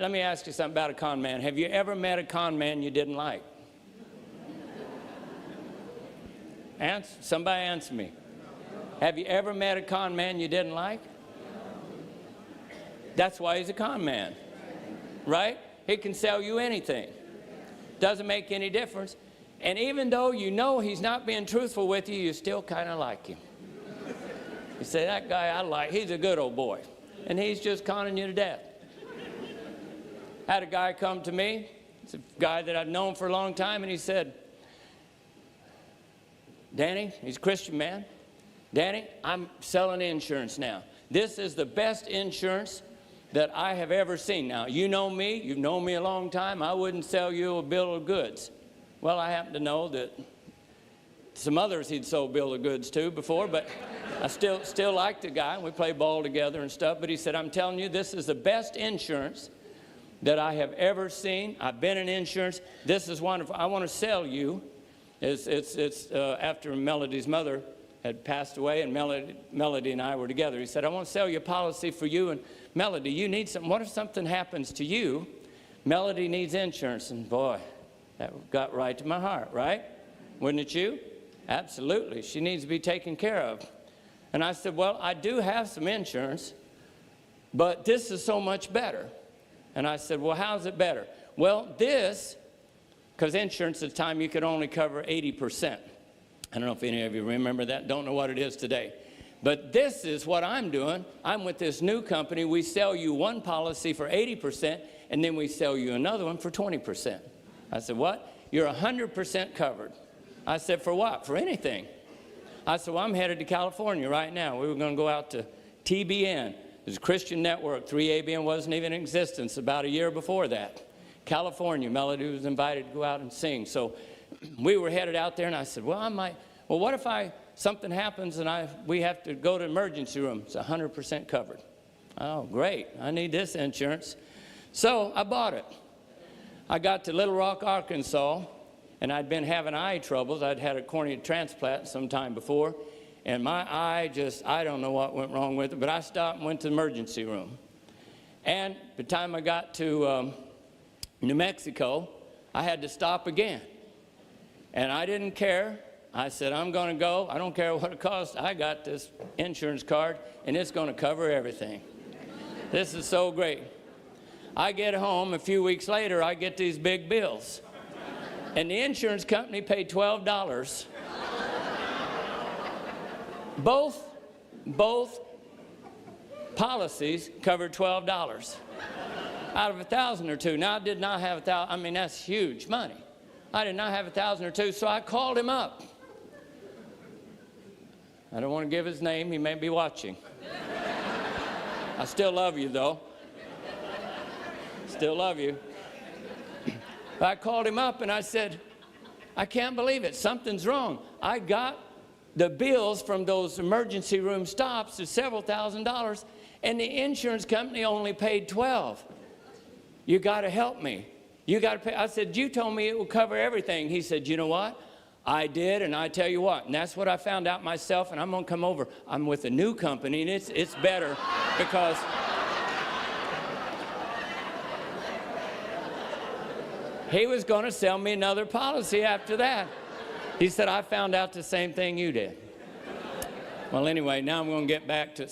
let me ask you something about a con man. Have you ever met a con man you didn't like? Somebody answer me. Have you ever met a con man you didn't like? That's why he's a con man, right? He can sell you anything. Doesn't make any difference. And even though you know he's not being truthful with you, you still kind of like him. You say, that guy I like, he's a good old boy. And he's just conning you to death. Had a guy come to me, it's a guy that I've known for a long time, and he said, Danny, he's a Christian man, Danny, I'm selling insurance now. This is the best insurance that I have ever seen. Now, you know me, you've known me a long time, I wouldn't sell you a bill of goods. Well, I happen to know that some others he'd sold bill of goods to before, but I still liked the guy. We played ball together and stuff, but he said, I'm telling you, this is the best insurance that I have ever seen. I've been in insurance. This is wonderful. I want to sell you. It's after Melody's mother had passed away, and Melody and I were together. He said, I want to sell you a policy for you and Melody. You need something. What if something happens to you? Melody needs insurance. And boy, that got right to my heart, right? Wouldn't it you? Absolutely. She needs to be taken care of. And I said, well, I do have some insurance, but this is so much better. And I said, well, how's it better? Well, this, because insurance at the time you could only cover 80%. I don't know if any of you remember that. Don't know what it is today. But this is what I'm doing. I'm with this new company. We sell you one policy for 80%, and then we sell you another one for 20%. I said, what? You're 100% covered. I said, for what? For anything. I said, well, I'm headed to California right now. We were going to go out to TBN. There's a Christian network. 3ABN wasn't even in existence about a year before that. California, Melody was invited to go out and sing. So we were headed out there, and I said, well, what if something happens and we have to go to emergency room? It's 100% covered. Oh, great. I need this insurance. So I bought it. I got to Little Rock, Arkansas, and I'd been having eye troubles. I'd had a cornea transplant some time before, and my eye I don't know what went wrong with it, but I stopped and went to the emergency room. And by the time I got to New Mexico, I had to stop again. And I didn't care. I said, I'm going to go. I don't care what it costs. I got this insurance card, and it's going to cover everything. This is so great. I get home, a few weeks later, I get these big bills. And the insurance company paid $12. Both policies covered $12 out of 1,000 or two. Now, I did not have 1,000. I mean, that's huge money. I did not have 1,000 or two, so I called him up. I don't want to give his name. He may be watching. I still love you, though. Still love you. I called him up and I said, I can't believe it. Something's wrong. I got the bills from those emergency room stops to several $1,000s, and the insurance company only paid $12. You got to help me. You got to pay. I said, you told me it would cover everything. He said, you know what? I did, and I tell you what, and that's what I found out myself, and I'm going to come over. I'm with a new company, and it's better because he was going to sell me another policy after that. He said, I found out the same thing you did. Well, anyway, now I'm going to get back to